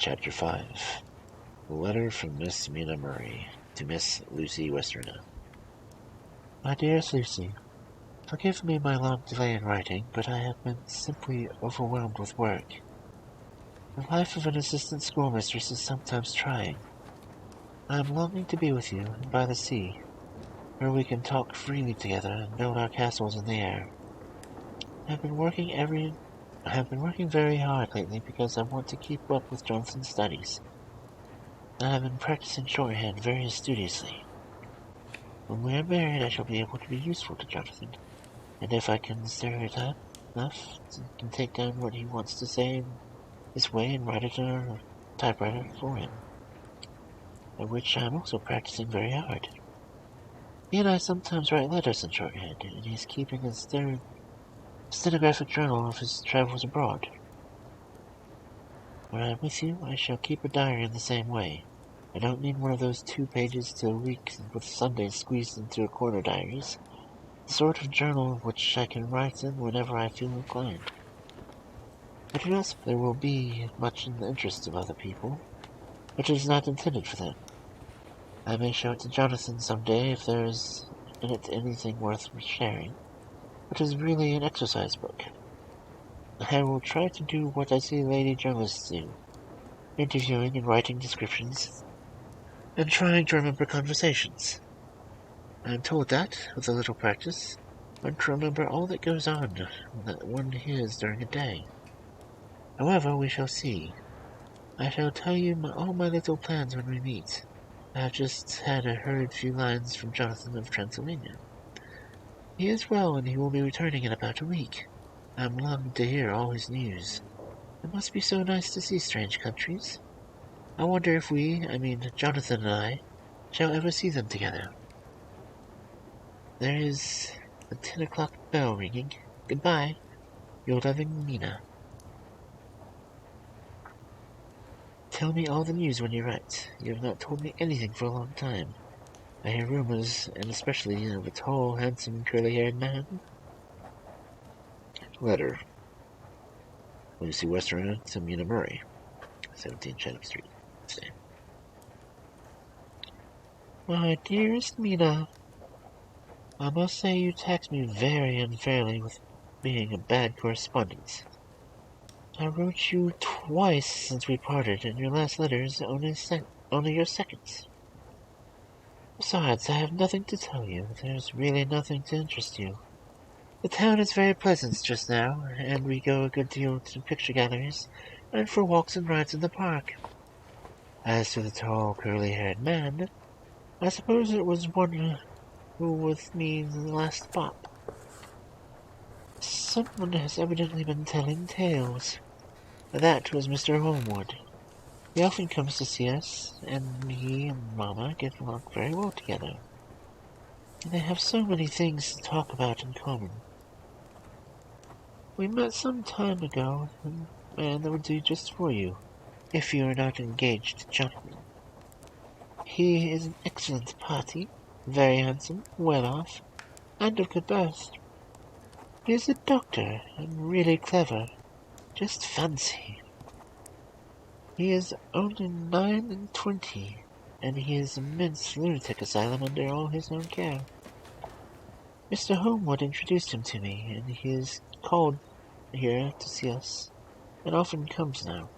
Chapter 5. A letter from Miss Mina Murray to Miss Lucy Westerner. My dearest Lucy, forgive me my long delay in writing, but I have been simply overwhelmed with work. The life of an assistant schoolmistress is sometimes trying. I am longing to be with you and by the sea, where we can talk freely together and build our castles in the air. I have been working very hard lately because I want to keep up with Johnson's studies. I have been practicing shorthand very studiously. When we are married, I shall be able to be useful to Jonathan, and if I can stereotype enough, I can take down what he wants to say this way and write it on a typewriter for him, at which I am also practicing very hard. He and I sometimes write letters in shorthand, and he is keeping a stenographic journal of his travels abroad. When I am with you, I shall keep a diary in the same way. I don't need one of those 2 pages to a week with Sundays squeezed into a corner diaries. The sort of journal which I can write in whenever I feel inclined. I do not suppose there will be much in the interest of other people, but it is not intended for them. I may show it to Jonathan some day if there is in it anything worth sharing, but it is really an exercise book. I will try to do what I see lady journalists do, interviewing and writing descriptions, and trying to remember conversations. I am told that, with a little practice, one can remember all that goes on that one hears during a day. However, we shall see. I shall tell you all my little plans when we meet. I have just had a hurried few lines from Jonathan of Transylvania. He is well, and he will be returning in about a week. I am longing to hear all his news. It must be so nice to see strange countries. I wonder if Jonathan and I, shall ever see them together. There is the 10 o'clock bell ringing. Goodbye, your loving Mina. Tell me all the news when you write. You have not told me anything for a long time. I hear rumors, and especially of a tall, handsome, curly-haired man. Letter. Lucy Westerner to Mina Murray, 17 Chatham Street. Stay. My dearest Mina, I must say you tax me very unfairly with being a bad correspondent. I wrote you twice since we parted, and your last letter is only your second. Besides, I have nothing to tell you. There's really nothing to interest you. The town is very pleasant just now, and we go a good deal to picture galleries and for walks and rides in the park. As to the tall, curly-haired man, I suppose it was one who with me in the last pop. Someone has evidently been telling tales. That was Mr. Holmwood. He often comes to see us, and he and Mamma get along very well together. And they have so many things to talk about in common. We met some time ago, and a man that would do just for you, if you are not engaged to Jonathan. He is an excellent parti, very handsome, well off, and of good birth. He is a doctor, and really clever. Just fancy. He is only 29, and he is an immense lunatic asylum under all his own care. Mr. Holmwood introduced him to me, and he is called here to see us, and often comes now.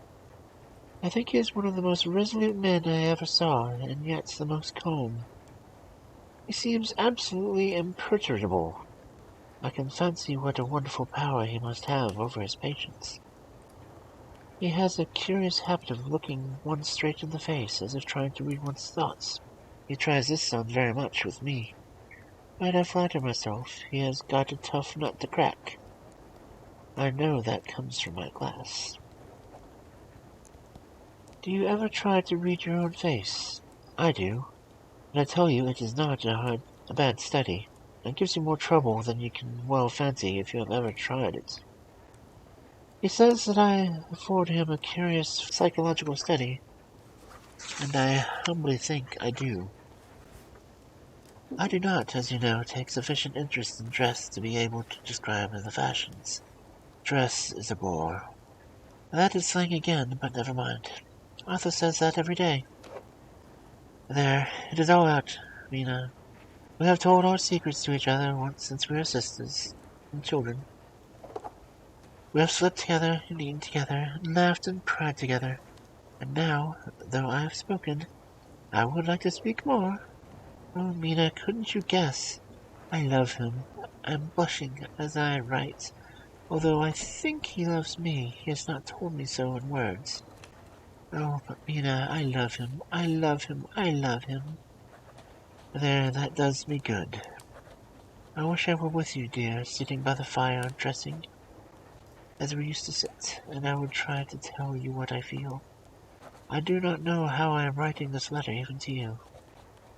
I think he is one of the most resolute men I ever saw, and yet the most calm. He seems absolutely imperturbable. I can fancy what a wonderful power he must have over his patients. He has a curious habit of looking one straight in the face, as if trying to read one's thoughts. He tries this on very much with me, but I flatter myself he has got a tough nut to crack. I know that comes from my glass. Do you ever try to read your own face? I do, and I tell you it is not a bad study. It gives you more trouble than you can well fancy if you have ever tried it. He says that I afford him a curious psychological study, and I humbly think I do. I do not, as you know, take sufficient interest in dress to be able to describe the fashions. Dress is a bore. That is slang again, but never mind. Arthur says that every day. There, it is all out, Mina. We have told our secrets to each other once since we were sisters and children. We have slept together and eaten together and laughed and cried together. And now, though I have spoken, I would like to speak more. Oh, Mina, couldn't you guess? I love him. I'm blushing as I write, although I think he loves me. He has not told me so in words. Oh, but Mina, I love him. I love him. I love him. There, that does me good. I wish I were with you, dear, sitting by the fire, dressing, as we used to sit, and I would try to tell you what I feel. I do not know how I am writing this letter even to you.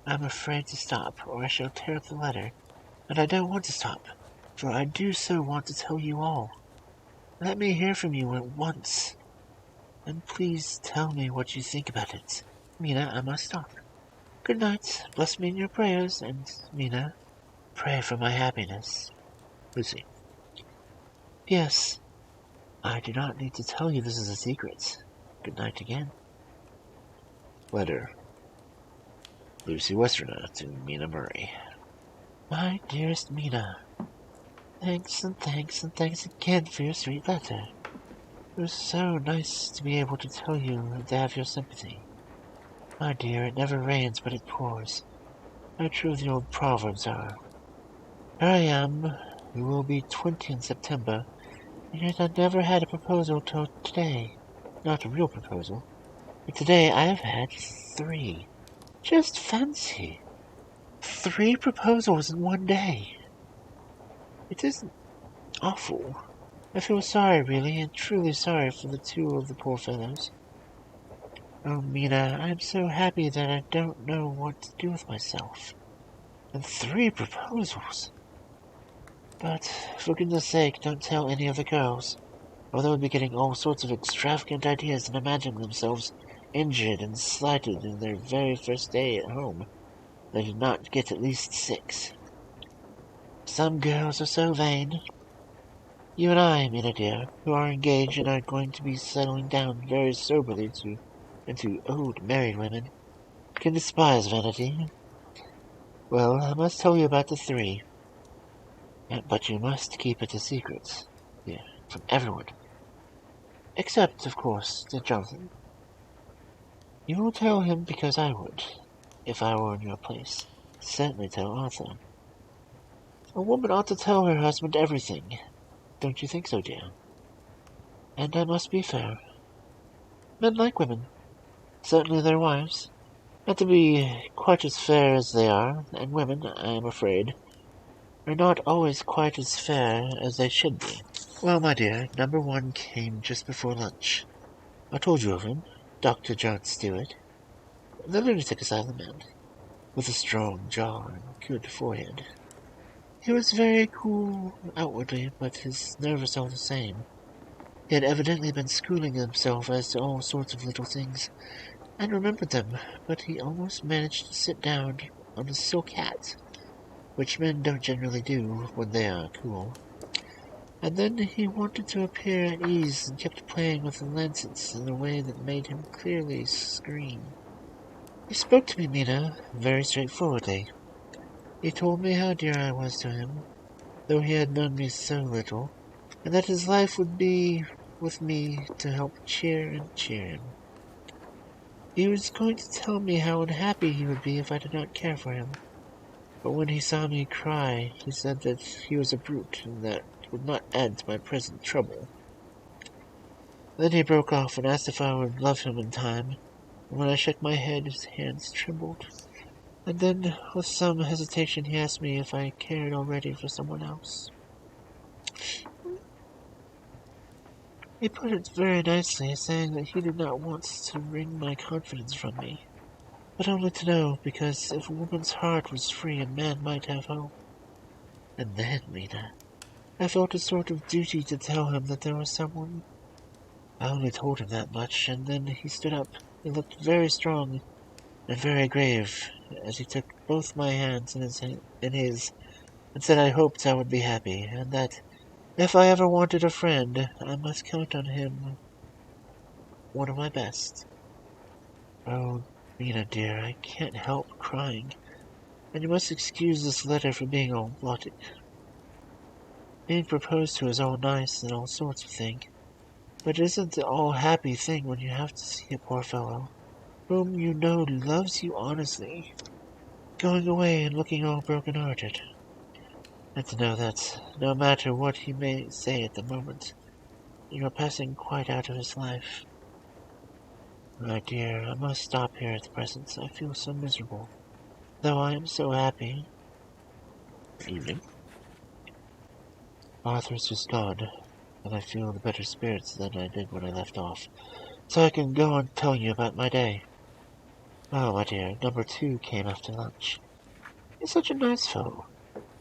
I am afraid to stop, or I shall tear up the letter, and I don't want to stop, for I do so want to tell you all. Let me hear from you at once, and please tell me what you think about it. Mina, I must stop. Good night. Bless me in your prayers, and, Mina, pray for my happiness. Lucy. Yes, I do not need to tell you this is a secret. Good night again. Letter. Lucy Westerner to Mina Murray. My dearest Mina, thanks and thanks and thanks again for your sweet letter. It was so nice to be able to tell you and to have your sympathy. My dear, it never rains but it pours. How true the old proverbs are. Here I am, who will be 20 in September, and yet I never had a proposal till today. Not a real proposal. But today I have had 3. Just fancy. 3 proposals in one day. It isn't awful. I feel sorry, really, and truly sorry for the 2 of the poor fellows. Oh, Mina, I'm so happy that I don't know what to do with myself. And 3 proposals. But, for goodness sake, don't tell any of the girls, or they'll be getting all sorts of extravagant ideas and imagining themselves injured and slighted in their very first day at home. They did not get at least 6. Some girls are so vain. You and I, Mina dear, who are engaged and are going to be settling down very soberly into old married women, can despise vanity. Well, I must tell you about the 3. But you must keep it a secret. Yeah, from everyone. Except, of course, to Jonathan. You will tell him because I would, if I were in your place. Certainly tell Arthur. A woman ought to tell her husband everything. Don't you think so, dear? And I must be fair. Men like women. Certainly their wives. Not to be quite as fair as they are, and women, I am afraid, are not always quite as fair as they should be. Well, my dear, number 1 came just before lunch. I told you of him, Dr. John Stewart, the lunatic asylum man, with a strong jaw and good forehead. He was very cool outwardly, but his nervous all the same. He had evidently been schooling himself as to all sorts of little things, and remembered them, but he almost managed to sit down on a silk hat, which men don't generally do when they are cool. And then he wanted to appear at ease and kept playing with the lancets in a way that made him clearly scream. He spoke to me, Mina, very straightforwardly. He told me how dear I was to him, though he had known me so little, and that his life would be with me to help cheer him. He was going to tell me how unhappy he would be if I did not care for him. But when he saw me cry, he said that he was a brute and that would not add to my present trouble. Then he broke off and asked if I would love him in time, and when I shook my head, his hands trembled. And then, with some hesitation, he asked me if I cared already for someone else. He put it very nicely, saying that he did not want to wring my confidence from me, but only to know, because if a woman's heart was free, a man might have hope. And then, Mina, I felt a sort of duty to tell him that there was someone. I only told him that much, and then he stood up. He looked very strong and very grave as he took both my hands in his and said I hoped I would be happy, and that if I ever wanted a friend, I must count on him, one of my best. Oh, Mina dear, I can't help crying, and you must excuse this letter for being all blotted. Being proposed to is all nice and all sorts of thing, but it isn't the all happy thing when you have to see a poor fellow, whom you know loves you honestly, going away and looking all broken-hearted. And to know that, no matter what he may say at the moment, you are passing quite out of his life. My dear, I must stop here at the present. I feel so miserable, though I am so happy. Evening. Arthur's just gone, and I feel in better spirits than I did when I left off, so I can go on telling you about my day. Oh, my dear, number 2 came after lunch. He's such a nice fellow,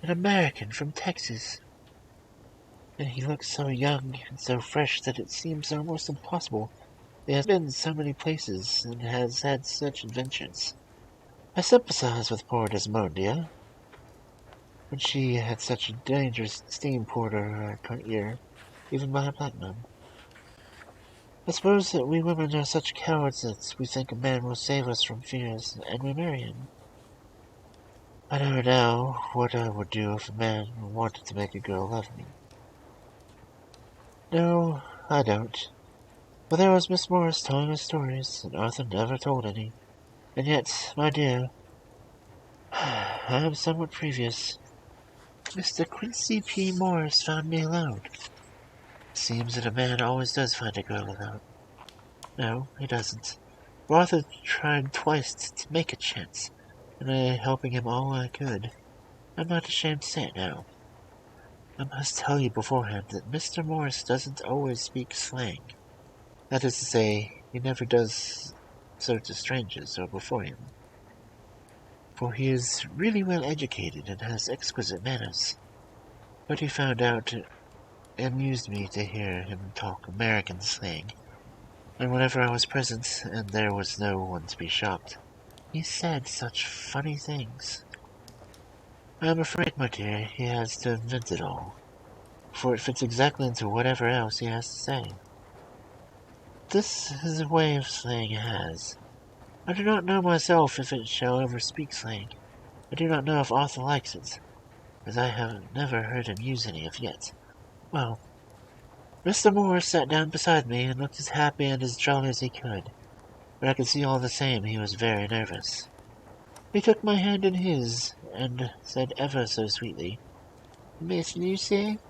an American from Texas. And he looks so young and so fresh that it seems almost impossible. He has been so many places and has had such adventures. I sympathize with poor Desmondia, when she had such a dangerous steam porter her ear, even by a black man. I suppose that we women are such cowards that we think a man will save us from fears, and we marry him. I know now what I would do if a man wanted to make a girl love me. No, I don't. But there was Miss Morris telling us stories, and Arthur never told any. And yet, my dear, I am somewhat previous. Mr. Quincy P. Morris found me alone. Seems that a man always does find a girl alone. No, he doesn't. Arthur tried twice to make a chance, and I helping him all I could. I'm not ashamed to say it now. I must tell you beforehand that Mr. Morris doesn't always speak slang. That is to say, he never does so to strangers or before him. For he is really well educated and has exquisite manners. But he found out it amused me to hear him talk American slang, and whenever I was present and there was no one to be shocked, he said such funny things. I am afraid, my dear, he has to invent it all, for it fits exactly into whatever else he has to say. This is a way of slang he has. I do not know myself if it shall ever speak slang. I do not know if Arthur likes it, as I have never heard him use any of yet. Well, Mr. Morris sat down beside me and looked as happy and as jolly as he could, but I could see all the same he was very nervous. He took my hand in his, and said ever so sweetly, "Miss Lucy,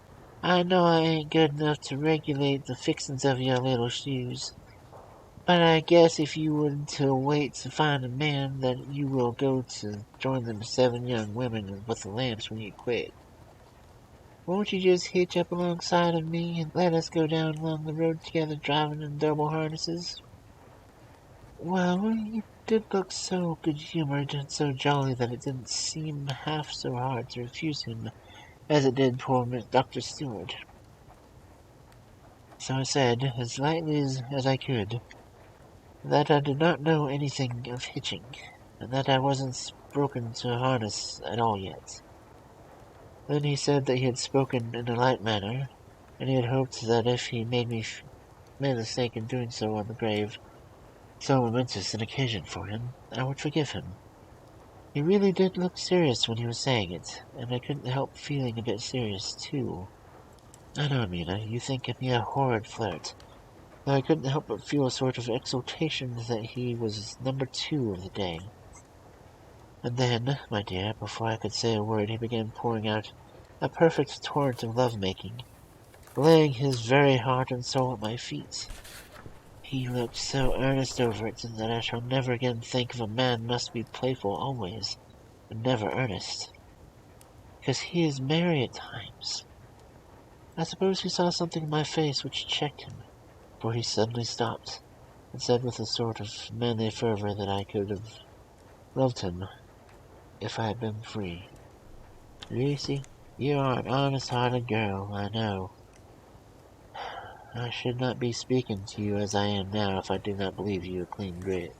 I know I ain't good enough to regulate the fixings of your little shoes, but I guess if you were to wait to find a man, that you will go to join them 7 young women with the lamps when you quit. Won't you just hitch up alongside of me and let us go down along the road together driving in double harnesses?" Well, he did look so good-humored and so jolly that it didn't seem half so hard to refuse him as it did poor Dr. Stewart. So I said, as lightly as I could, that I did not know anything of hitching, and that I wasn't broken to a harness at all yet. Then he said that he had spoken in a light manner, and he had hoped that if he made a mistake in doing so on the grave, so momentous an occasion for him, I would forgive him. He really did look serious when he was saying it, and I couldn't help feeling a bit serious, too. I know, Mina, you think me a horrid flirt, though I couldn't help but feel a sort of exultation that he was number 2 of the day. And then, my dear, before I could say a word, he began pouring out a perfect torrent of love-making, laying his very heart and soul at my feet. He looked so earnest over it that I shall never again think of a man must be playful always, and never earnest. Because he is merry at times. I suppose he saw something in my face which checked him, for he suddenly stopped, and said with a sort of manly fervour that I could have loved him if I had been free. "Lucy, you are an honest-hearted girl, I know. I should not be speaking to you as I am now if I did not believe you a clean grit,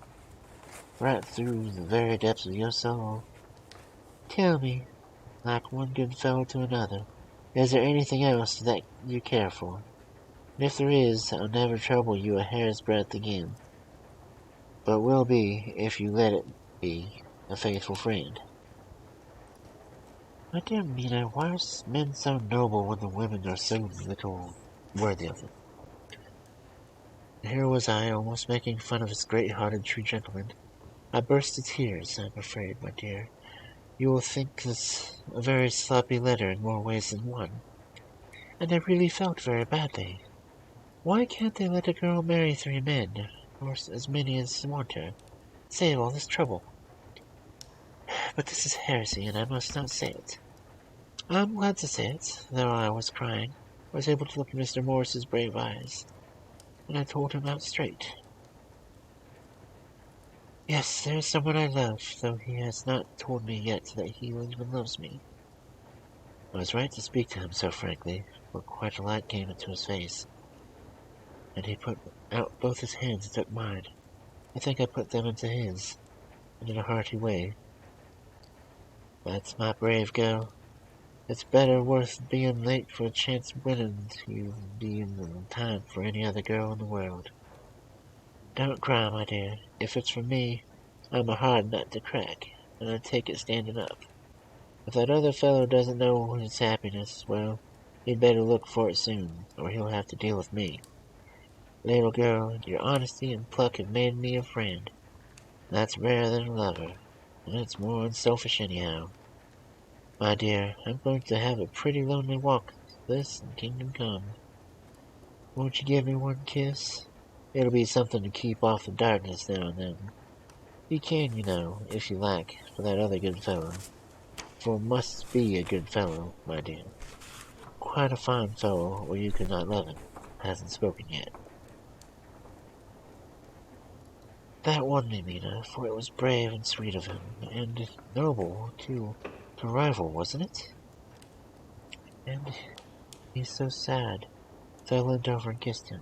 right through the very depths of your soul. Tell me, like one good fellow to another, is there anything else that you care for? And if there is, I'll never trouble you a hair's breadth again." but will be, if you let it be, a faithful friend. My dear Mina, why are men so noble when the women are so little worthy of them? Here was I, almost making fun of this great-hearted true gentleman. I burst into tears. I'm afraid, my dear, you will think this a very sloppy letter in more ways than one. And I really felt very badly. Why can't they let a girl marry 3 men, or as many as want her? Save all this trouble. But this is heresy, and I must not say it. I'm glad to say it, though I was crying. I was able to look in Mr. Morris's brave eyes, and I told him out straight. Yes, there is someone I love, though he has not told me yet that he even loves me. I was right to speak to him so frankly, for quite a light came into his face, and he put out both his hands and took mine. I think I put them into his, and in a hearty way. That's my brave girl. It's better worth being late for a chance winning you than being in time for any other girl in the world. Don't cry, my dear. If it's for me, I'm a hard nut to crack, and I take it standing up. If that other fellow doesn't know his happiness, well, he'd better look for it soon, or he'll have to deal with me. Little girl, your honesty and pluck have made me a friend. That's rarer than a lover, and it's more unselfish anyhow. My dear, I'm going to have a pretty lonely walk this and Kingdom Come. Won't you give me one kiss? It'll be something to keep off the darkness now and then. You can, you know, if you like, for that other good fellow. For must be a good fellow, my dear. Quite a fine fellow, or you could not love him. Hasn't spoken yet. That won me, Mina, for it was brave and sweet of him, and noble, too, to rival, wasn't it? And he's so sad, so I leaned over and kissed him.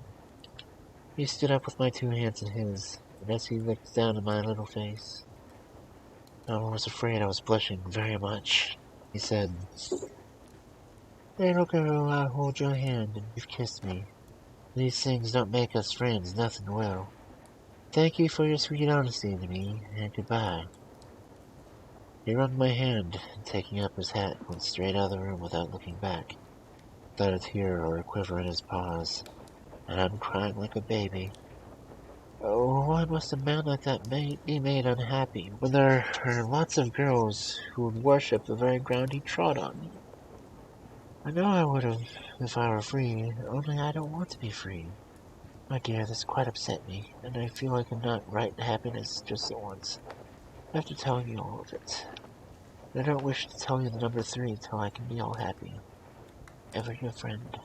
He stood up with my 2 hands in his, and as he looked down at my little face, I was afraid I was blushing very much. He said, Little girl, I hold your hand, and you've kissed me. These things don't make us friends, nothing will. Thank you for your sweet honesty to me, and goodbye. He wrung my hand, and taking up his hat, went straight out of the room without looking back, without a tear or a quiver in his paws, and I'm crying like a baby. Oh, why must a man like that be made unhappy, when there are lots of girls who would worship the very ground he trod on? I know I would have if I were free, only I don't want to be free. My dear, this quite upset me, and I feel I cannot write happiness just at once, after telling you all of it. I don't wish to tell you the number 3 till I can be all happy. Ever your friend.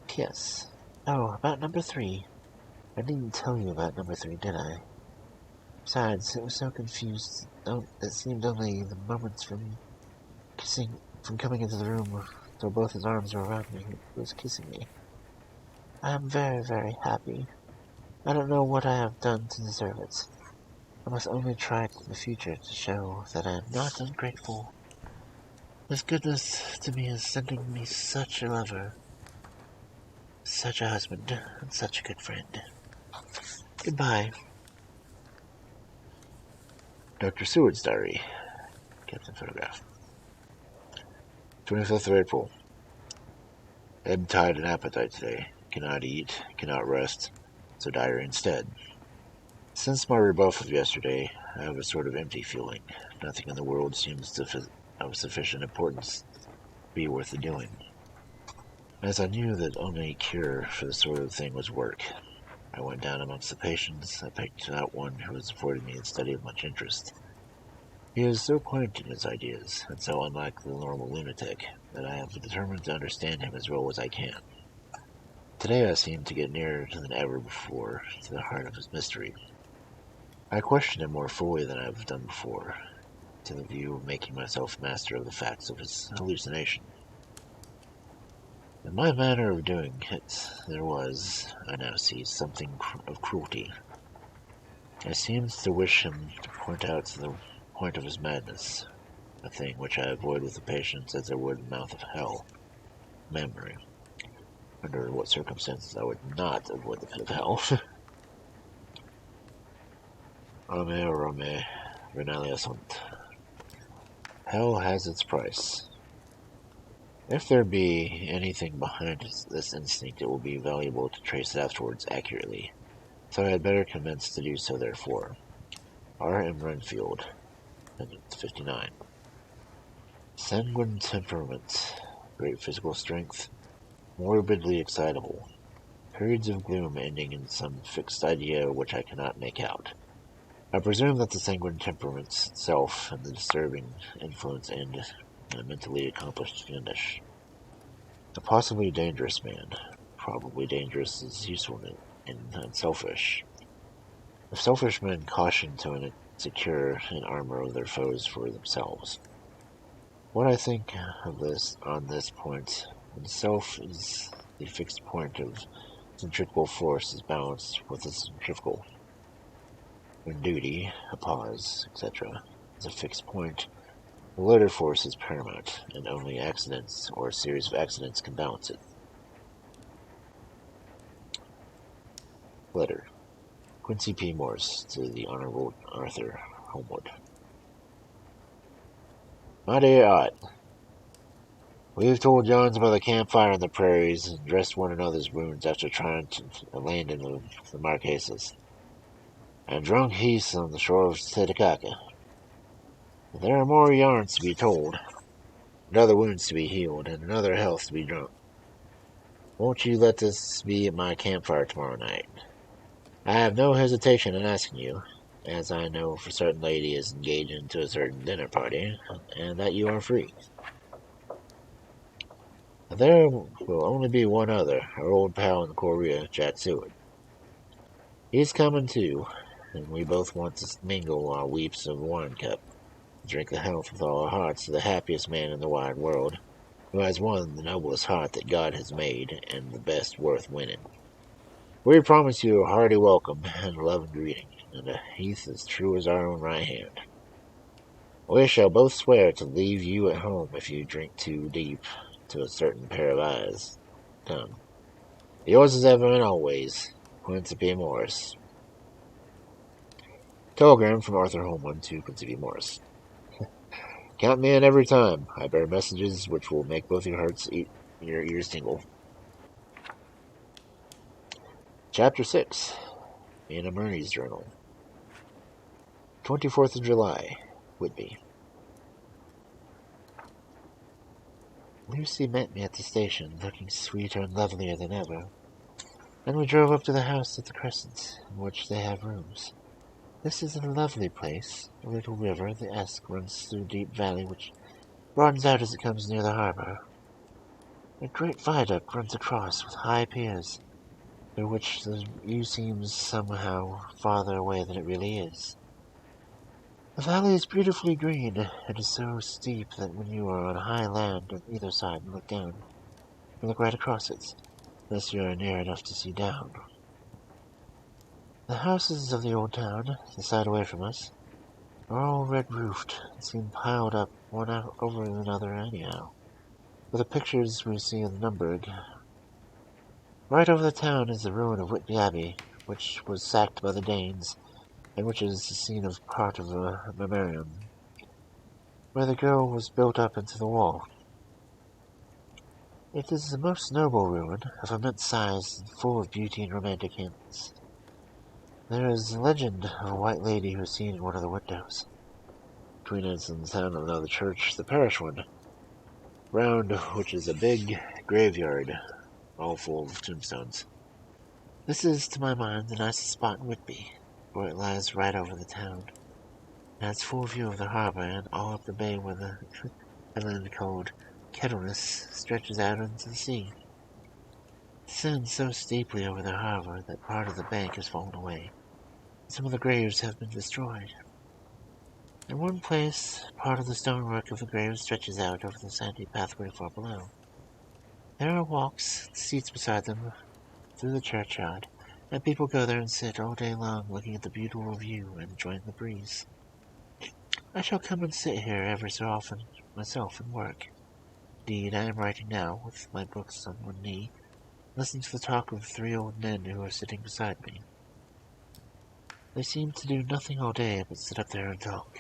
P.S. Oh, about number 3. I didn't tell you about number 3, did I? Besides, it was so confused. It seemed only the moments from coming into the room till both his arms were around me. He was kissing me. I am very, very happy. I don't know what I have done to deserve it. I must only try in the future to show that I am not ungrateful. His goodness to me is sending me such a lover, such a husband, and such a good friend. Goodbye. Dr. Seward's diary. Captain photograph. 25th of April. Ebb tide and appetite today. Cannot eat, cannot rest, so diary instead. Since my rebuff of yesterday, I have a sort of empty feeling. Nothing in the world seems of sufficient importance to be worth the doing. As I knew that only a cure for this sort of thing was work, I went down amongst the patients. I picked out one who has afforded me a study of much interest. He is so quaint in his ideas, and so unlike the normal lunatic, that I have determined to understand him as well as I can. Today I seem to get nearer than ever before to the heart of his mystery. I question him more fully than I have done before, to the view of making myself master of the facts of his hallucination. In my manner of doing it, there was, I now see, something of cruelty. I seemed to wish him to point out to the point of his madness, a thing which I avoid with the patients as I would the mouth of hell, memory. Under what circumstances I would not avoid the pit of hell. Ame Rame Renalia sunt. Hell has its price. If there be anything behind this instinct, it will be valuable to trace it afterwards accurately. So I had better commence to do so, therefore. R. M. Renfield, 59. Sanguine temperament, great physical strength, morbidly excitable. Periods of gloom ending in some fixed idea which I cannot make out. I presume that the sanguine temperament itself and the disturbing influence end in a mentally accomplished finish. A possibly dangerous man. Probably dangerous is useful and unselfish. If selfish men caution to secure an armor of their foes for themselves. What I think of this on this point, when self is the fixed point of centrifugal force is balanced with the centrifugal. When duty, a pause, etc., is a fixed point, the latter force is paramount, and only accidents or a series of accidents can balance it. Letter. Quincy P. Morse to the Honorable Arthur Homewood. My dear Ott, we've told Johns about the campfire in the prairies and dressed one another's wounds after trying to land in the Marquesas, and drunk heaths on the shore of Titicaca. There are more yarns to be told, and other wounds to be healed, and another health to be drunk. Won't you let this be at my campfire tomorrow night? I have no hesitation in asking you, as I know for certain lady is engaged into a certain dinner party, and that you are free. There will only be one other, our old pal in Korea, Jack Seward. He's coming too, and we both want to mingle our weeps of wine cup, drink the health with all our hearts to the happiest man in the wide world, who has won the noblest heart that God has made, and the best worth winning. We promise you a hearty welcome and a loving greeting, and a heath as true as our own right hand. We shall both swear to leave you at home if you drink too deep to a certain pair of eyes. Come. Yours as ever and always, Quincy P. Morris. Telegram from Arthur Holman to Quincy P. Morris. Count me in every time. I bear messages which will make both your hearts your ears tingle. Chapter 6. Mina Murney's Journal. 24th of July, Whitby. Lucy met me at the station, looking sweeter and lovelier than ever. Then we drove up to the house at the Crescent, in which they have rooms. This is a lovely place. A little river, the Esk, runs through a deep valley which broadens out as it comes near the harbor. A great viaduct runs across, with high piers, through which the view seems somehow farther away than it really is. The valley is beautifully green. It is so steep that when you are on high land on either side and look down, you look right across it, unless you are near enough to see down. The houses of the old town, the side away from us, are all red-roofed and seem piled up one over another anyhow, with the pictures we see in Nürnberg. Right over the town is the ruin of Whitby Abbey, which was sacked by the Danes, and which is the scene of part of a memoriam, where the girl was built up into the wall. It is a most noble ruin, of immense size, and full of beauty and romantic hints. There is a legend of a white lady who is seen in one of the windows. Between us and the town of another church, the parish one, round which is a big graveyard, all full of tombstones. This is, to my mind, the nicest spot in Whitby, for it lies right over the town, and has full view of the harbor and all up the bay where the island called Kettleness stretches out into the sea. It descends so steeply over the harbor that part of the bank has fallen away. Some of the graves have been destroyed. In one place, part of the stonework of the grave stretches out over the sandy pathway far below. There are walks, seats beside them, through the churchyard, and people go there and sit all day long looking at the beautiful view and enjoying the breeze. I shall come and sit here every so often myself and work. Indeed, I am writing now, with my books on one knee, listening to the talk of 3 old men who are sitting beside me. They seem to do nothing all day but sit up there and talk.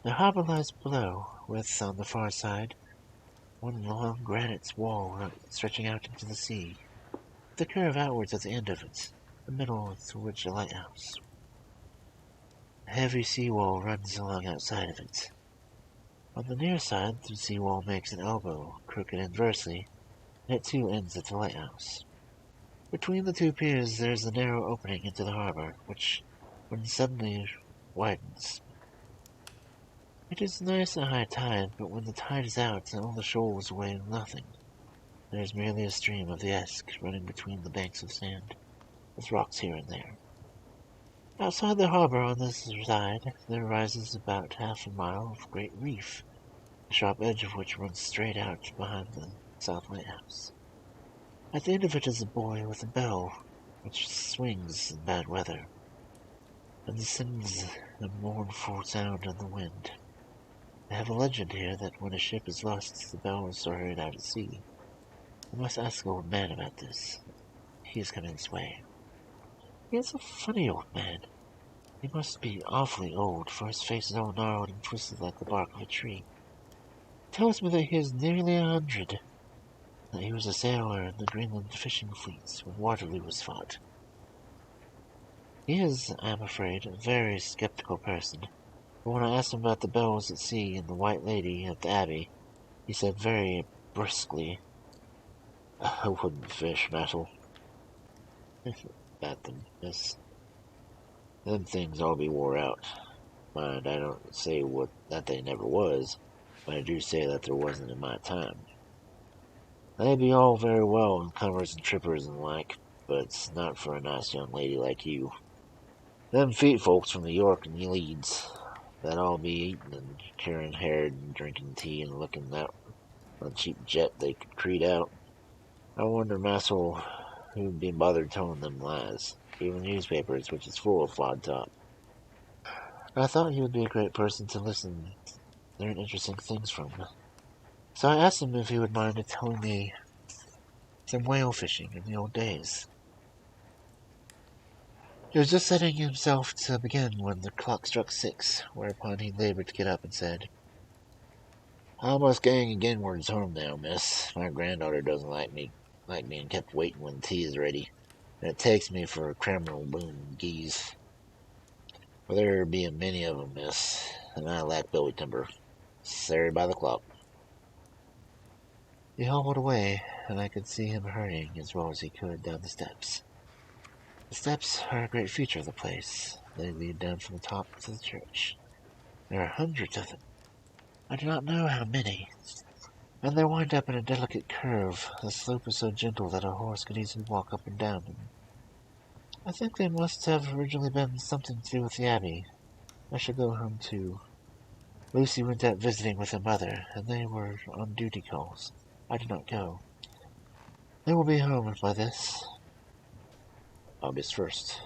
The harbor lies below, with, on the far side, one long granite wall stretching out into the sea, with a curve outwards at the end of it, the middle to which a lighthouse. A heavy sea-wall runs along outside of it. On the near side, the sea-wall makes an elbow, crooked inversely, and it too ends at the lighthouse. Between the two piers there is a narrow opening into the harbor, which, when suddenly, widens. It is nice at high tide, but when the tide is out and all the shoals weigh nothing, there is merely a stream of the Esk running between the banks of sand, with rocks here and there. Outside the harbor on this side, there rises about half a mile of great reef, the sharp edge of which runs straight out behind the south lighthouse. At the end of it is a buoy with a bell, which swings in bad weather, and sends a mournful sound on the wind. I have a legend here that when a ship is lost, the bells are heard out at sea. I must ask Old Man about this. He is coming this way. He is a funny old man. He must be awfully old, for his face is all gnarled and twisted like the bark of a tree. He tells me that he is nearly 100, that he was a sailor in the Greenland fishing fleets when Waterloo was fought. He is, I am afraid, a very skeptical person, but when I asked him about the bells at sea and the White Lady at the Abbey, he said very briskly, "I wouldn't fish, Mattel." About them, miss. Them things all be wore out. Mind, I don't say that they never was, but I do say that there wasn't in my time. They be all very well in comers and trippers and like, but it's not for a nice young lady like you. Them feet folks from the York and Leeds, that all be eating and carrying haired and drinking tea and looking out on cheap jet they could creed out. I wonder, Massel, who'd be bothered telling them lies, even newspapers, which is full of flawed talk. I thought he would be a great person to learn interesting things from. So I asked him if he would mind telling me some whale fishing in the old days. He was just setting himself to begin when the clock struck 6, whereupon he labored to get up and said, "I must gang againwards home now, miss. My granddaughter doesn't like being kept waiting when the tea is ready, and it takes me for a criminal boon geese. For there be a many of 'em, miss, and I lack belly timber. Sorry by the clock." He hobbled away, and I could see him hurrying as well as he could down the steps. The steps are a great feature of the place. They lead down from the top to the church. There are hundreds of them. I do not know how many. And they wind up in a delicate curve. The slope is so gentle that a horse could easily walk up and down them. I think they must have originally been something to do with the Abbey. I shall go home too. Lucy went out visiting with her mother, and they were on duty calls. I did not go. They will be home by this. August 1st.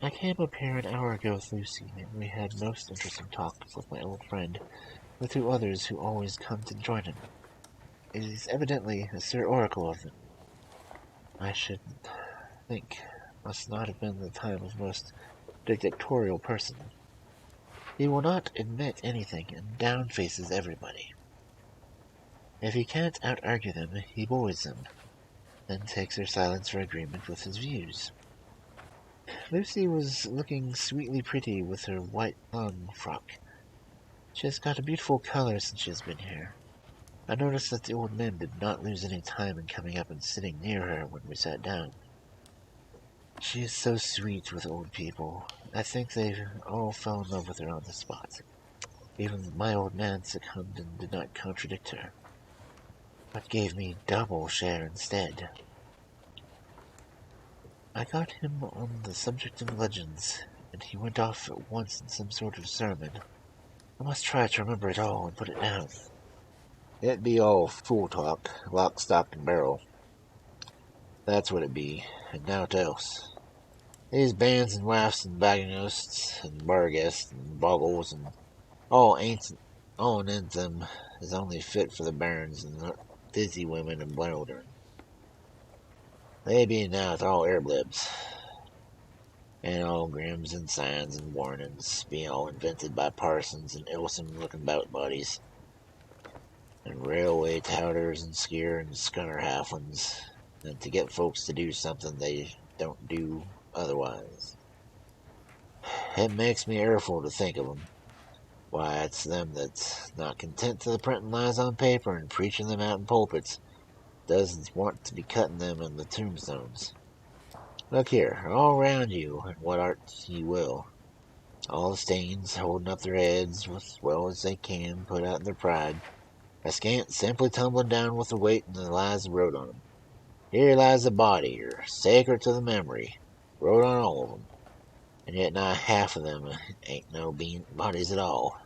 I came up here an hour ago with Lucy, and we had most interesting talks with my old friend, with 2 others who always come to join him. It is evidently a Sir Oracle of them. I should think must not have been the time of most dictatorial person. He will not admit anything, and down-faces everybody. If he can't out-argue them, he bullies them, then takes their silence for agreement with his views. Lucy was looking sweetly pretty with her white long frock. She has got a beautiful color since she has been here. I noticed that the old men did not lose any time in coming up and sitting near her when we sat down. She is so sweet with old people. I think they all fell in love with her on the spot. Even my old man succumbed and did not contradict her, but gave me double share instead. I got him on the subject of legends, and he went off at once in some sort of sermon. I must try to remember it all and put it down. It be all fool talk, lock, stock, and barrel. That's what it be, and nowt else. These bands and wafts and bagginos and barguests and boggles and all ain't them is only fit for the bairns and the dizzy women and bloodern. They be nowt all airblibs. Anagrams and signs and warnings, being all invented by parsons and Ilson-looking bout bodies, and railway touters and skier and scunner halflings, and to get folks to do something they don't do otherwise. It makes me airful to think of 'em. Why, it's them that's not content to the printing lies on paper and preaching them out in pulpits, does want to be cutting them in the tombstones. Look here, all round you, and what art ye will, all the stains holding up their heads as well as they can, put out in their pride, askance simply tumbling down with the weight and the lies wrote on 'em. Here lies a body, or sacred to the memory, wrote on all of 'em, and yet not half of them ain't no bodies at all,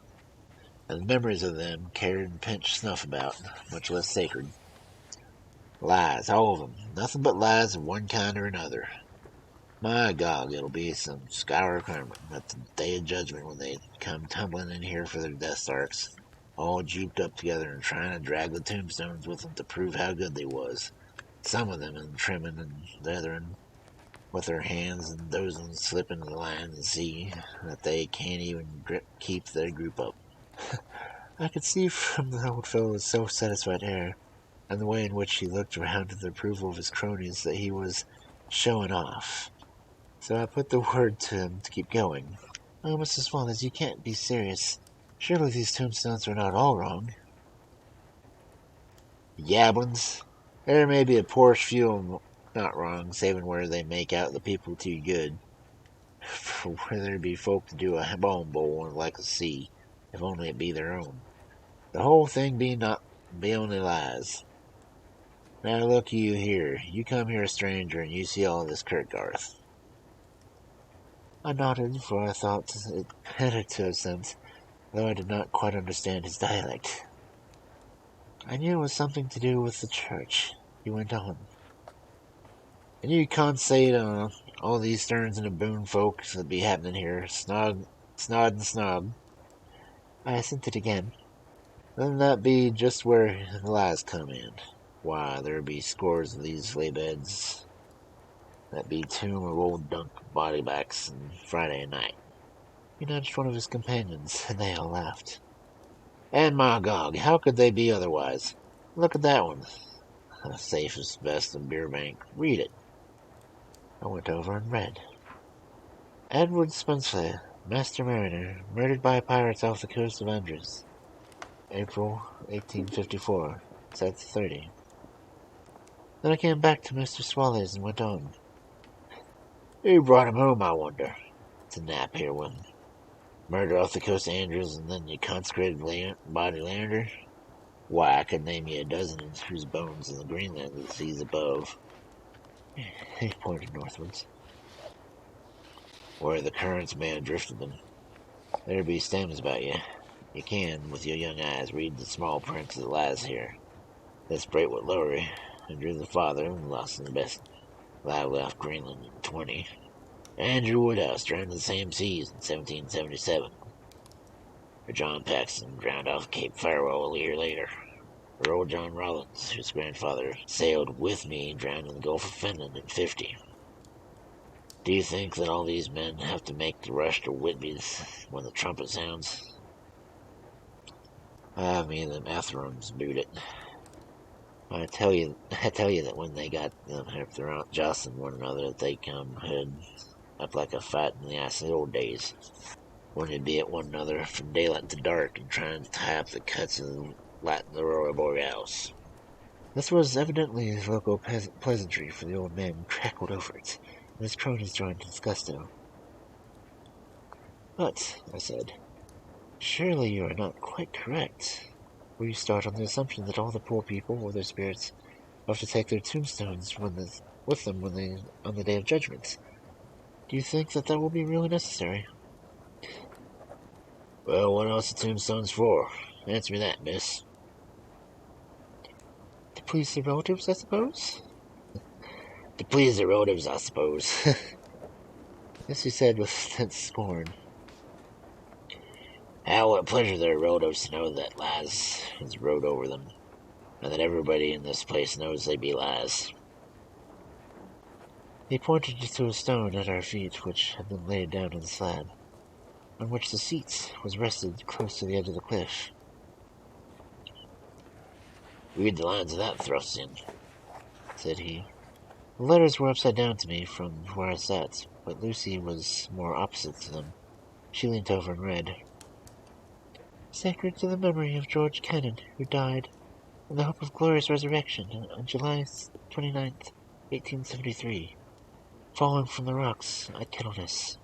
and the memories of them cared and pinched snuff about, much less sacred. Lies, all of 'em, nothing but lies of one kind or another. My God, it'll be some scour karma at the day of judgment when they come tumbling in here for their death sarks, all juped up together and trying to drag the tombstones with them to prove how good they was. Some of them in trimming and leathering, with their hands and dozing slip into the line and see that they can't even keep their group up. I could see from the old fellow's self-satisfied air and the way in which he looked around at the approval of his cronies that he was showing off. So I put the word to him to keep going. Oh, Mrs. Wallace, you can't be serious. Surely these tombstones are not all wrong. Yablins. There may be a poorish few of 'em not wrong, saving where they make out the people too good. For where there be folk to do a bone bowl and like to see, if only it be their own. The whole thing be only lies. Now look you here, you come here a stranger and you see all this Kirkgarth. I nodded, for I thought it better to have sense, though I did not quite understand his dialect. I knew it was something to do with the church. He went on. And you can't say it all these sterns and aboon folks that be happening here, snod and snog. I assented again. Then that be just where the lies come in. Why, there be scores of these lay beds that be tomb of old dunk bodybacks and Friday night. He nudged one of his companions, and they all laughed. And Magog, how could they be otherwise? Look at that one. The safest, best in Beerbank. Read it. I went over and read. Edward Spencer, Master Mariner, murdered by pirates off the coast of Andrews. April 1854, 7:30. Then I came back to Mr. Swallows and went on. Who brought him home, I wonder? It's a nap here one. Murder off the coast of Andrews and then you consecrated body lander? Why, I could name you a dozen whose bones in the Greenland of the seas above. He pointed northwards. Where the currents may have drifted them. There be stems about you. You can, with your young eyes, read the small print that lies here. That's Braitwood Lowry, and drew the father, and lost in the best lively off Greenland in 20. Andrew Woodhouse drowned in the same seas in 1777. Or John Paxton drowned off Cape Farewell a year later. Or old John Rollins, whose grandfather sailed with me, drowned in the Gulf of Finland in 50. Do you think that all these men have to make the rush to Whitby's when the trumpet sounds? Me and them Atherums boot it. I tell you that when they got them, if they're out jostling one another, that they come head up like a fight in the icy old days, when they'd be at one another from daylight to dark and trying to tie up the cuts and lighten the Aurora Borealis. This was evidently local pleasantry, for the old man crackled over it, and his cronies joined his gusto. But, I said, surely you are not quite correct, for you start on the assumption that all the poor people or their spirits have to take their tombstones with them on the day of judgment. Do you think that will be really necessary? Well, what else are tombstones for? Answer me that, miss. To please the relatives, I suppose? To please the relatives, I suppose. This he said with intense scorn. How what pleasure their relatives to know that lies is wrote over them, and that everybody in this place knows they be lies. He pointed to a stone at our feet which had been laid down on the slab, on which the seat was rested close to the edge of the cliff. "Read the lines of that thrust in," said he. The letters were upside down to me from where I sat, but Lucy was more opposite to them. She leant over and read, "Sacred to the memory of George Kennan, who died, in the hope of glorious resurrection, on July 29th, 1873, falling from the rocks at Kettleness.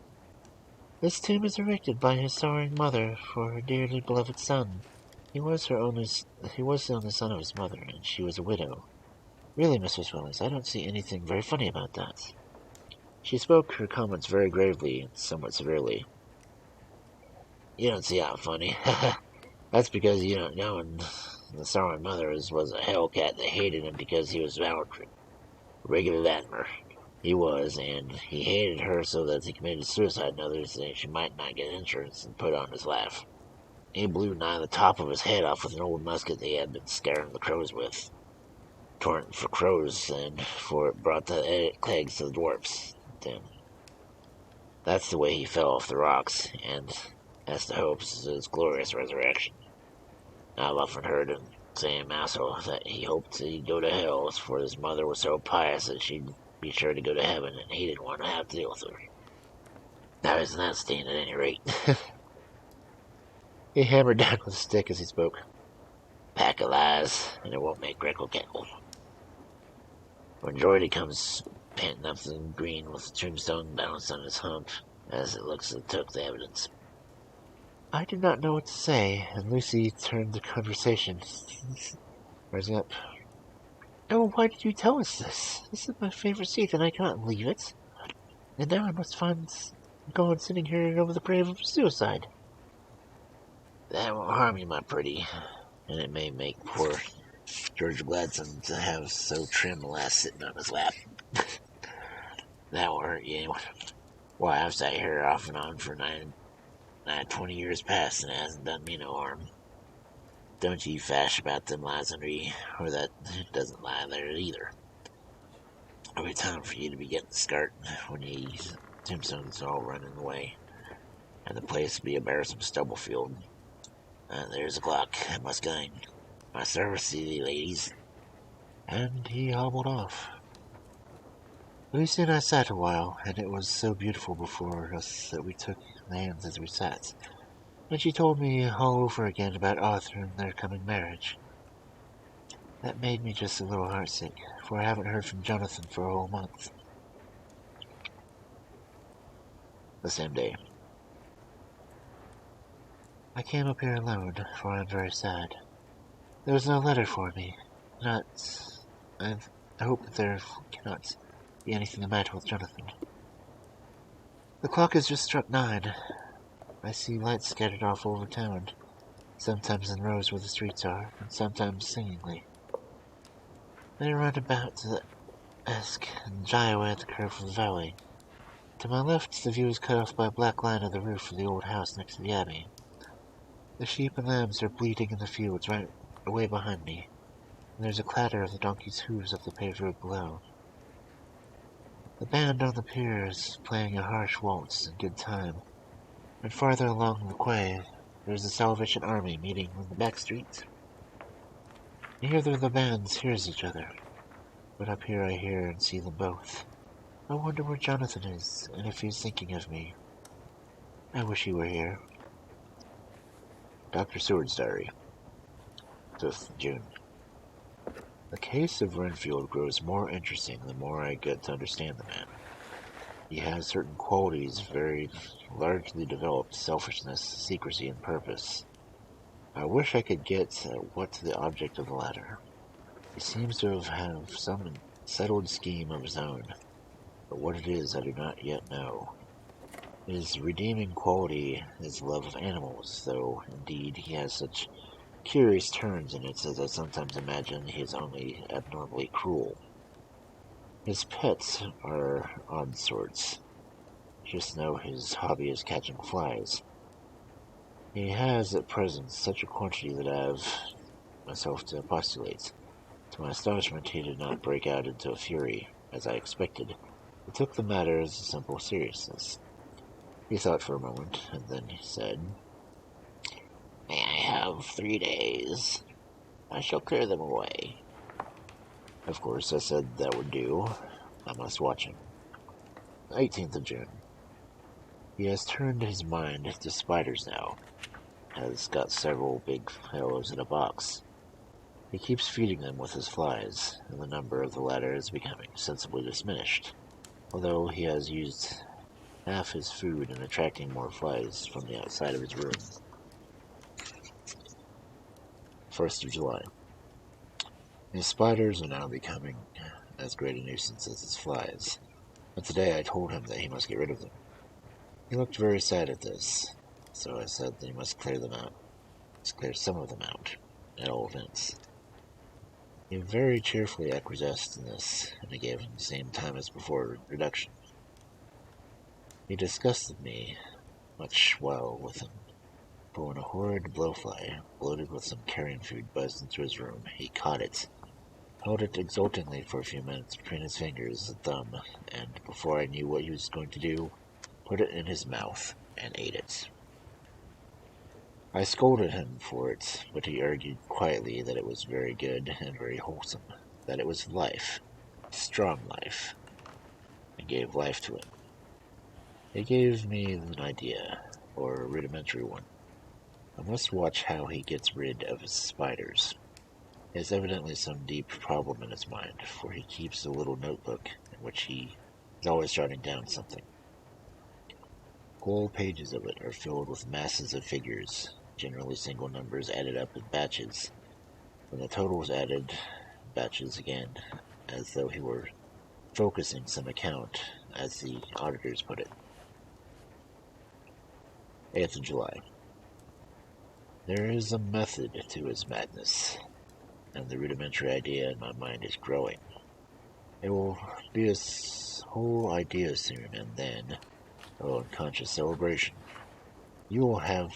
This tomb is erected by his sorrowing mother for her dearly beloved son. He was the only son of his mother, and she was a widow. Really, Mrs. Willis, I don't see anything very funny about that." She spoke her comments very gravely and somewhat severely. "You don't see how funny. That's because you don't know, and the sorrowing mother was a hellcat that hated him because he was a regular Latimer. He was, and he hated her so that he committed suicide and others that she might not get insurance and put on his laugh. He blew nigh the top of his head off with an old musket they had been scaring the crows with. Torrent for crows, and for it brought the plagues to the dwarfs. Then, that's the way he fell off the rocks, and that's the hopes of his glorious resurrection. I've often heard him say in Massel that he hoped he'd go to hell, for his mother was so pious that she'd be sure to go to heaven, and he didn't want to have to deal with her. Now isn't that stain at any rate?" He hammered down with a stick as he spoke. "Pack of lies, and it won't make Greco cackle. When Jordy comes panting up the green with the tombstone balanced on his hump, as it looks that took the evidence." I did not know what to say, and Lucy turned the conversation, rising up. "Oh, why did you tell us this? This is my favorite seat, and I cannot leave it. And now I must go on sitting here over the grave of suicide." "That won't harm you, my pretty, and it may make poor George Gladstone to have so trim a lass sitting on his lap. That won't hurt you. Why, I've sat here off and on for nigh 20 years past, and it hasn't done me no harm. Don't you fash about them lies under ye, or that doesn't lie there either. It'll be time for you to be getting the skirt when ye tombstones all running away, and the place will be a baresome stubble field. There's the clock. I must go. My service to thee, ladies." And he hobbled off. Lucy and I sat a while, and it was so beautiful before us that we took hands as we sat. And she told me all over again about Arthur and their coming marriage. That made me just a little heartsick, for I haven't heard from Jonathan for a whole month. The same day. I came up here alone, for I am very sad. There was no letter for me. I hope that there cannot be anything the matter with Jonathan. The clock has just struck 9. I see lights scattered off over town, sometimes in rows where the streets are, and sometimes singingly. They run about to the esk and die away at the curve of the valley. To my left, the view is cut off by a black line of the roof of the old house next to the abbey. The sheep and lambs are bleating in the fields right away behind me, and there's a clatter of the donkey's hooves up the paved road below. The band on the pier is playing a harsh waltz in good time, and farther along the quay, there's the Salvation Army meeting in the back street. Neither of the bands hears each other, but up here I hear and see them both. I wonder where Jonathan is, and if he's thinking of me. I wish he were here. Dr. Seward's diary. 5th June. The case of Renfield grows more interesting the more I get to understand the man. He has certain qualities very largely developed: selfishness, secrecy, and purpose. I wish I could get at what's the object of the latter. He seems to have some settled scheme of his own, but what it is I do not yet know. His redeeming quality is love of animals, though indeed he has such curious turns in it as I sometimes imagine he is only abnormally cruel. His pets are odd sorts. Just know his hobby is catching flies. He has at present such a quantity that I have myself to postulate. To my astonishment, he did not break out into a fury, as I expected, He took the matter as a simple seriousness. He thought for a moment, and then he said, May I have 3 days? I shall clear them away. Of course, I said that would do. I must watch him. 18th of June. He has turned his mind to spiders now. Has got several big fellows in a box. He keeps feeding them with his flies, and the number of the latter is becoming sensibly diminished, although he has used half his food in attracting more flies from the outside of his room. 1st of July. His spiders are now becoming as great a nuisance as his flies, but today I told him that he must get rid of them. He looked very sad at this, so I said that he must clear them out. Must clear some of them out, at all events. He very cheerfully acquiesced in this, and I gave him the same time as before reduction. He disgusted me much while with him, for when a horrid blowfly, loaded with some carrion food, buzzed into his room, he caught it, held it exultingly for a few minutes between his fingers and thumb, and before I knew what he was going to do, put it in his mouth and ate it. I scolded him for it, but he argued quietly that it was very good and very wholesome, that it was life, strong life, and gave life to him. It gave me an idea, or a rudimentary one. I must watch how he gets rid of his spiders. He has evidently some deep problem in his mind, for he keeps a little notebook in which he is always jotting down something. Whole pages of it are filled with masses of figures, generally single numbers added up in batches. When the total is added, batches again, as though he were focusing some account, as the auditors put it. 8th of July. There is a method to his madness, and the rudimentary idea in my mind is growing. It will be a whole idea soon, and then, unconscious celebration. You will have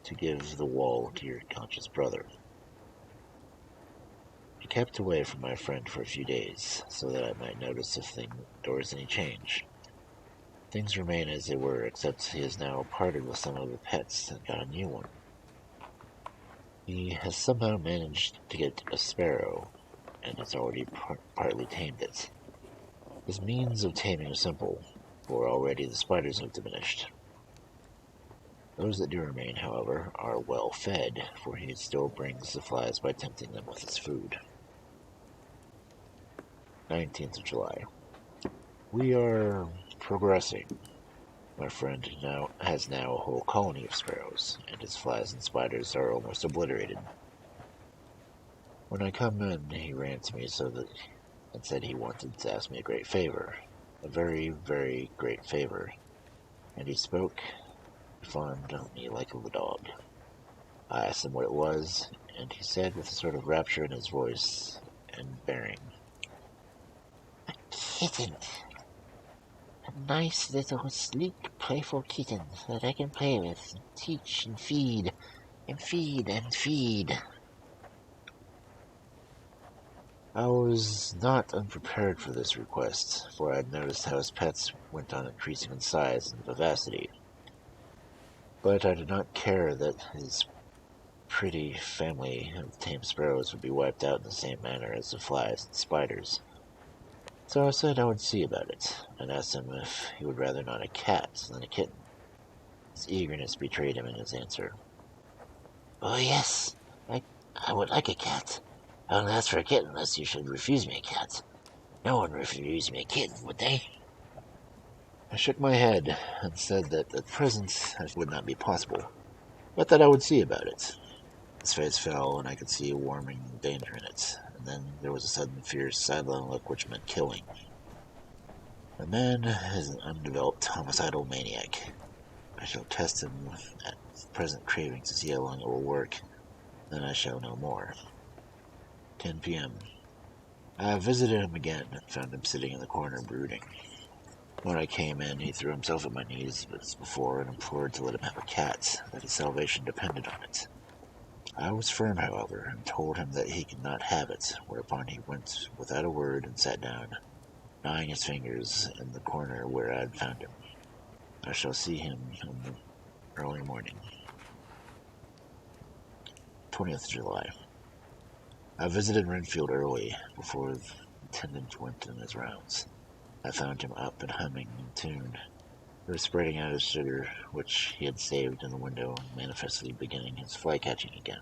to give the wall to your conscious brother. I kept away from my friend for a few days, so that I might notice if there was any change. Things remain as they were, except he has now parted with some of the pets and got a new one. He has somehow managed to get a sparrow, and has already partly tamed it. His means of taming are simple, for already the spiders have diminished. Those that do remain, however, are well fed, for he still brings the flies by tempting them with his food. 19th of July. We are progressing. My friend has now a whole colony of sparrows, and his flies and spiders are almost obliterated. When I come in, he ran to me and said he wanted to ask me a great favor, a very, very great favor, and he spoke fond of me like a dog. I asked him what it was, and he said with a sort of rapture in his voice and bearing, "A kitten. A nice little sleek, playful kitten that I can play with, and teach, and feed, and feed, and feed." I was not unprepared for this request, for I had noticed how his pets went on increasing in size and vivacity. But I did not care that his pretty family of tame sparrows would be wiped out in the same manner as the flies and spiders. So I said I would see about it, and asked him if he would rather not a cat than a kitten. His eagerness betrayed him in his answer. "Oh, yes, I would like a cat. I wouldn't ask for a kitten unless you should refuse me a cat. No one would refuse me a kitten, would they?" I shook my head, and said that at present it would not be possible, but that I would see about it. His face fell, and I could see a warming danger in it, and then there was a sudden fierce sidelong look which meant killing. The man is an undeveloped homicidal maniac. I shall test him at his present craving to see how long it will work, then I shall know more. 10 p.m. I visited him again, and found him sitting in the corner brooding. When I came in, he threw himself at my knees as before and implored to let him have a cat, that his salvation depended on it. I was firm, however, and told him that he could not have it, whereupon he went without a word and sat down. gnawing his fingers in the corner where I had found him. I shall see him in the early morning. 20th July. I visited Renfield early, before the attendant went on his rounds. I found him up and humming in tune. He was spreading out his sugar, which he had saved in the window, and manifestly beginning his fly-catching again.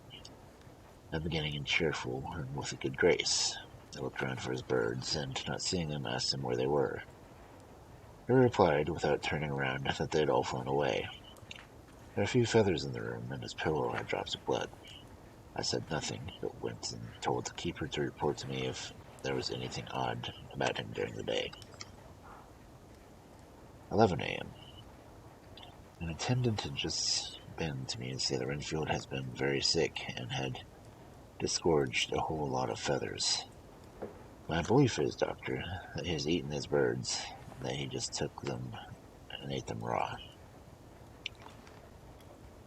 Then beginning in cheerful and with a good grace. I looked round for his birds, and not seeing them, asked him where they were. He replied, without turning around, that they had all flown away. There were a few feathers in the room, and his pillow had drops of blood. I said nothing, but went and told the keeper to report to me if there was anything odd about him during the day. 11 a.m. An attendant had just been to me to say that Renfield has been very sick and had disgorged a whole lot of feathers. My belief is, doctor, that he has eaten his birds, and that he just took them and ate them raw.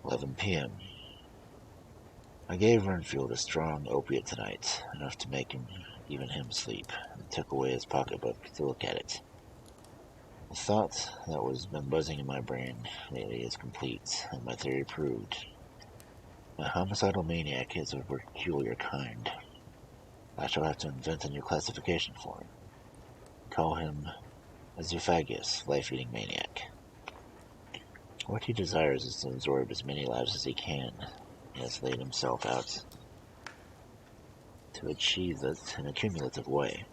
11 p.m. I gave Renfield a strong opiate tonight, enough to make even him sleep, and took away his pocketbook to look at it. The thought that was been buzzing in my brain lately is complete, and my theory proved. My homicidal maniac is of a peculiar kind. I shall have to invent a new classification for him. Call him a zoophagous, life-eating maniac. What he desires is to absorb as many lives as he can. He has laid himself out to achieve it in a cumulative way.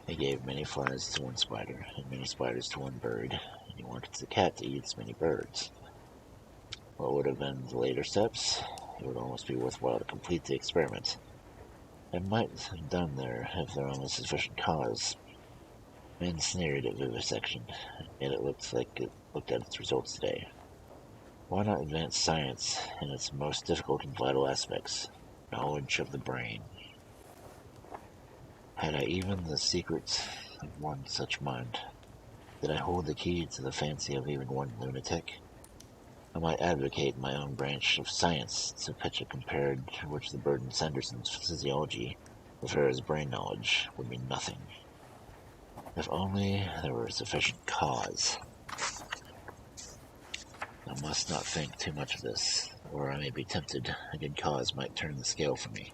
He gave many flies to one spider, and many spiders to one bird, and he wanted the cat to eat as many birds. What would have been the later steps? It would almost be worthwhile to complete the experiment. I might have done there if there was sufficient cause. Men sneered at vivisection, yet it looked like it looked at its results today. Why not advance science in its most difficult and vital aspects, knowledge of the brain? Had I even the secrets of one such mind? Did I hold the key to the fancy of even one lunatic? I might advocate my own branch of science to pitch a compared to which the burden Sanderson's physiology, with Farrah's brain knowledge, would mean nothing. If only there were sufficient cause. I must not think too much of this, or I may be tempted. A good cause might turn the scale for me.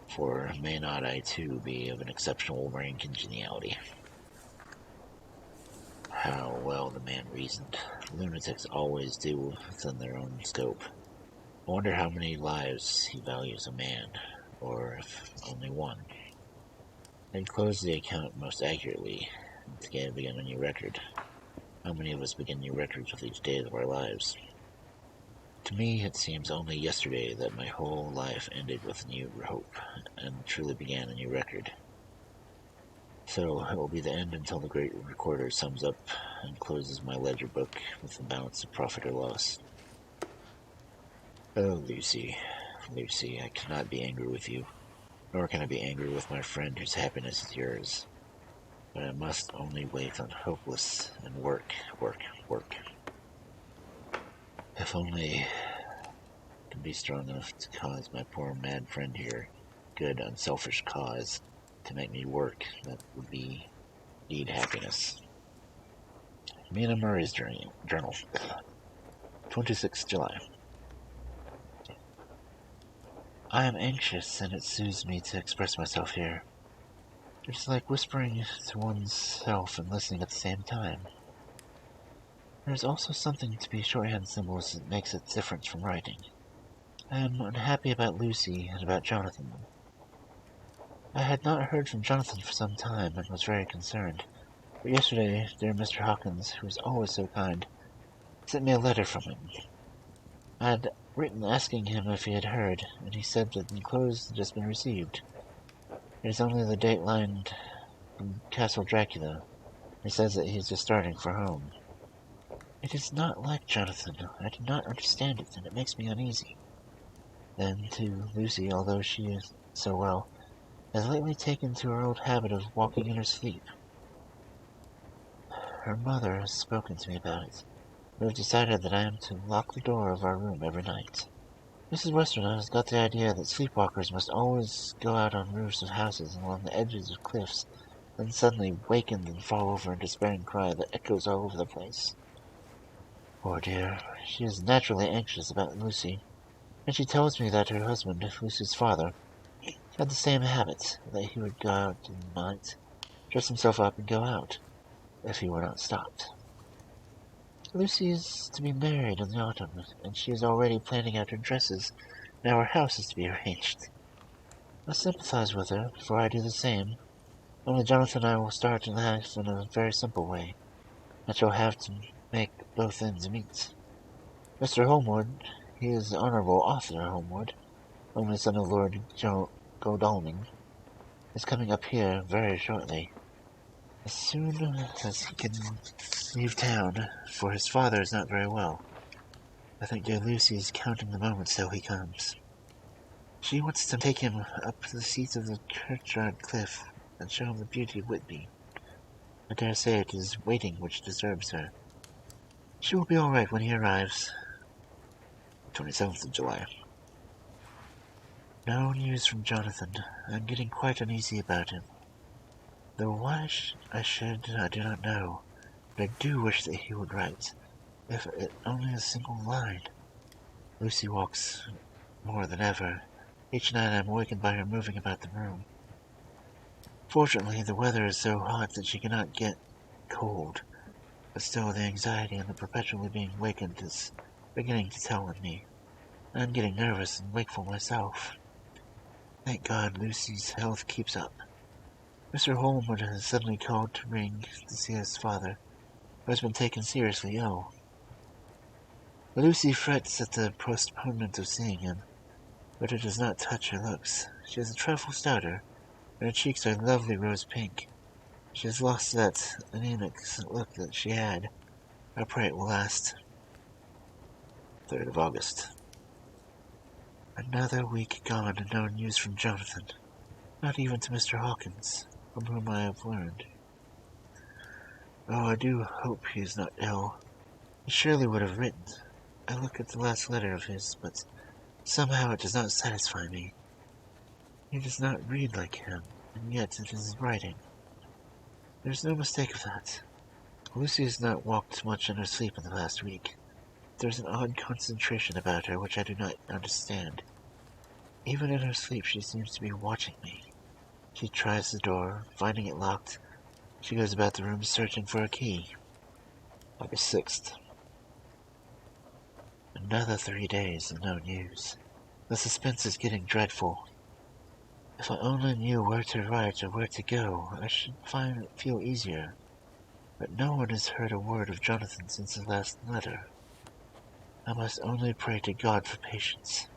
For may not I too be of an exceptional brain congeniality? How well the man reasoned. Lunatics always do within their own scope. I wonder how many lives he values a man, or if only one. I'd close the account most accurately, to begin a new record. How many of us begin new records with each day of our lives? To me, it seems only yesterday that my whole life ended with a new hope, and truly began a new record. So it will be the end until the great recorder sums up and closes my ledger book with the balance of profit or loss. Oh, Lucy, Lucy, I cannot be angry with you, nor can I be angry with my friend whose happiness is yours. But I must only wait on hopeless and work. If only I can be strong enough to cause my poor mad friend here, good, unselfish cause, to make me work, that would be indeed happiness. Mina Murray's Journal, 26th July. I am anxious, and it soothes me to express myself here. It's like whispering to one's self and listening at the same time. There is also something to be shorthand symbols that makes it different from writing. I am unhappy about Lucy and about Jonathan. I had not heard from Jonathan for some time and was very concerned. But yesterday, dear Mr. Hawkins, who is always so kind, sent me a letter from him. I had written asking him if he had heard, and he said that the enclosed had just been received. It is only the date lined from Castle Dracula. He says that he is just starting for home. It is not like Jonathan. I do not understand it, and it makes me uneasy. Then, too, Lucy, although she is so well, has lately taken to her old habit of walking in her sleep. Her mother has spoken to me about it. We have decided that I am to lock the door of our room every night. Mrs. Westerner has got the idea that sleepwalkers must always go out on roofs of houses and along the edges of cliffs, then suddenly waken and fall over in a despairing cry that echoes all over the place. Poor dear, she is naturally anxious about Lucy, and she tells me that her husband, Lucy's father, had the same habit, that he would go out in the night, dress himself up and go out, if he were not stopped. Lucy is to be married in the autumn, and she is already planning out her dresses. Now our house is to be arranged. I sympathize with her, for I do the same. Only Jonathan and I will start in life in a very simple way. I shall have to make both ends meet. Mr. Holmwood, he is the Honourable Arthur Holmwood, only son of Lord Godalming, is coming up here very shortly, as soon as he can leave town, for his father is not very well. I think dear Lucy is counting the moments till he comes. She wants to take him up to the seat of the churchyard cliff and show him the beauty of Whitby. I dare say it is waiting which disturbs her. She will be all right when he arrives. 27th of July. No news from Jonathan. I am getting quite uneasy about him. Though why I should, I do not know. But I do wish that he would write, if it only a single line. Lucy walks more than ever. Each night I am awakened by her moving about the room. Fortunately, the weather is so hot that she cannot get cold, but still the anxiety and the perpetually being wakened is beginning to tell on me. I am getting nervous and wakeful myself. Thank God Lucy's health keeps up. Mr. Holmwood has suddenly called to ring to see his father, who has been taken seriously ill. Lucy frets at the postponement of seeing him, but it does not touch her looks. She is a trifle stouter, and her cheeks are lovely rose pink. She has lost that anemic look that she had. I pray it will last. 3rd of August. Another week gone and no news from Jonathan. Not even to Mr. Hawkins, from whom I have learned. Oh, I do hope he is not ill. He surely would have written. I look at the last letter of his, but somehow it does not satisfy me. He does not read like him, and yet it is his writing. There is no mistake of that. Lucy has not walked much in her sleep in the last week. There is an odd concentration about her which I do not understand. Even in her sleep she seems to be watching me. She tries the door, finding it locked. She goes about the room searching for a key. August 6th. Another 3 days and no news. The suspense is getting dreadful. If I only knew where to write or where to go, I should feel easier. But no one has heard a word of Jonathan since his last letter. I must only pray to God for patience.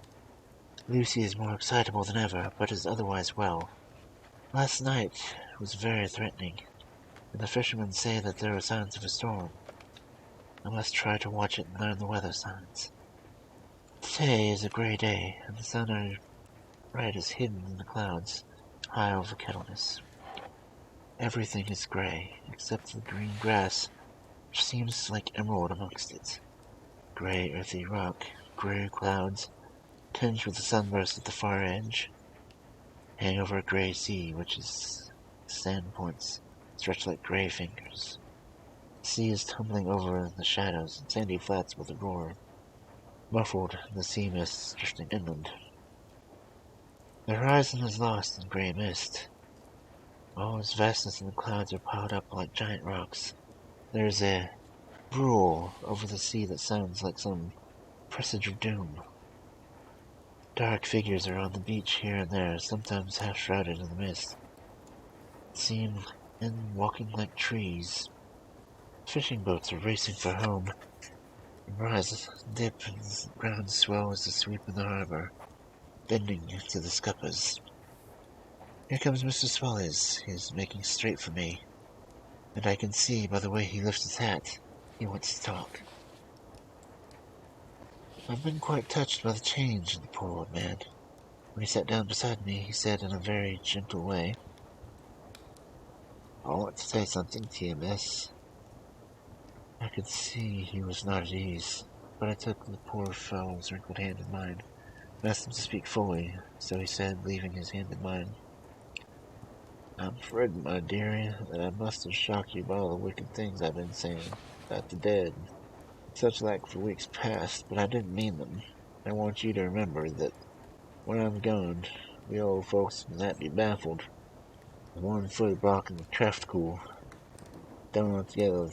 Lucy is more excitable than ever, but is otherwise well. Last night was very threatening, and the fishermen say that there are signs of a storm. I must try to watch it and learn the weather signs. Today is a grey day, and the sun right is hidden in the clouds, high over Kettleness. Everything is grey, except the green grass, which seems like emerald amongst it. Grey earthy rock, grey clouds, tinged with the sunburst at the far edge, hang over a grey sea, which is sand points stretched like grey fingers. The sea is tumbling over in the shadows and sandy flats with a roar, muffled in the sea mist drifting inland. The horizon is lost in grey mist. All its vastness and the clouds are piled up like giant rocks. There is a roar over the sea that sounds like some presage of doom. Dark figures are on the beach here and there, sometimes half shrouded in the mist. Seen men walking like trees. Fishing boats are racing for home. And rise, dip, and the ground swell as they sweep in the harbor, bending to the scuppers. Here comes Mr. Swallows. He is making straight for me, and I can see by the way he lifts his hat he wants to talk. I've been quite touched by the change in the poor old man. When he sat down beside me, he said in a very gentle way, "I want to say something to you, miss." I could see he was not at ease, but I took the poor fellow's wrinkled hand in mine, and asked him to speak fully, so he said, leaving his hand in mine, I'm afraid, my dearie, that I must have shocked you by all the wicked things I've been saying about the dead, such like for weeks past, but I didn't mean them. I want you to remember that when I'm gone, we old folks might be baffled, with one foot blocking the traffic cool. Don't altogether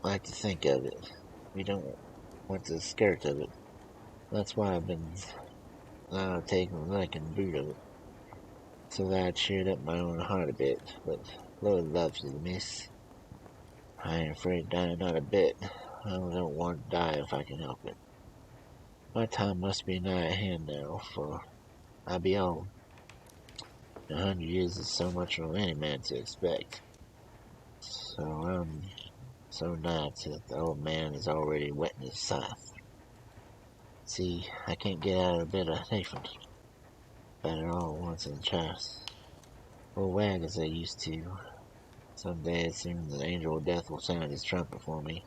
like to think of it. We don't want to skirt of it. That's why I've been taking the neck and boot of it, so that I cheered up my own heart a bit. But Lord loves you, miss. I ain't afraid of dying not a bit. I don't want to die if I can help it. My time must be nigh at hand now, for I be old. 100 years is so much for any man to expect. So I'm so nigh to the old man is already wetting his scythe. See, I can't get out of bed of Nathan, but it all at once in the chest. Or wag as I used to. Some day it seems the angel of death will sound his trumpet for me.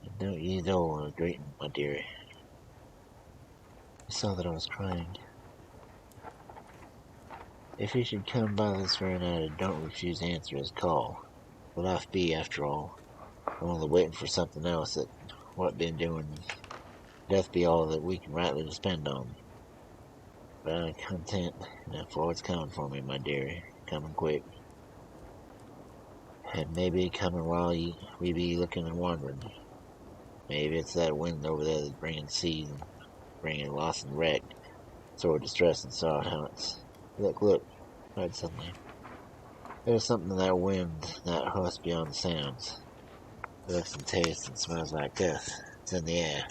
And don't ye know a greeting, my dearie. I saw that I was crying. If he should come by this very night, don't refuse to answer his call. But life be, after all, only waiting for something else that what been doing. Death be all that we can rightly depend on. But I'm content, for it's coming for me, my dearie, coming quick. And maybe coming while we be looking and wondering. Maybe it's that wind over there that's bringing seas and bringing loss and wreck, sort of distress and sorrow how it's. Look, cried suddenly. There's something in that wind, that hush beyond the sounds. It looks and tastes and smells like death. It's in the air.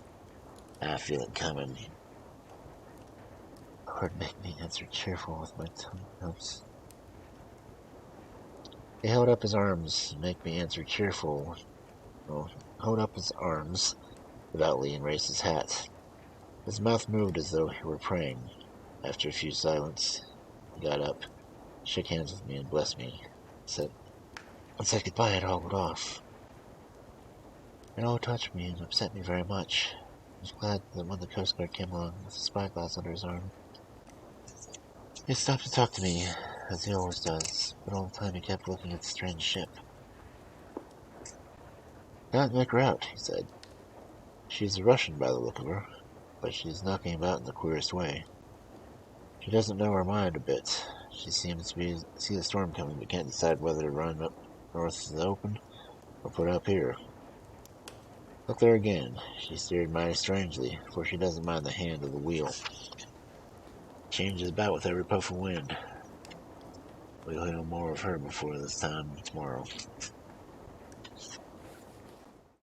I feel it coming. Lord, make me answer cheerful with my tongue helps. He held up his arms, make me answer cheerful. Well, held up his arms devoutly and raised his hat. His mouth moved as though he were praying. After a few silence, he got up, shook hands with me, and blessed me. Said goodbye and hobbled off. It all touched me and upset me very much. I was glad that when the Coast Guard came along with a spyglass under his arm, he stopped to talk to me, as he always does, but all the time he kept looking at the strange ship. Can't make her out, he said. She's a Russian by the look of her, but she's knocking about in the queerest way. She doesn't know her mind a bit. She seems to see the storm coming, but can't decide whether to run up north to the open or put up here. Look there again. She steered mighty strangely, for she doesn't mind the hand of the wheel. Changes about with every puff of wind. We'll hear more of her before this time tomorrow.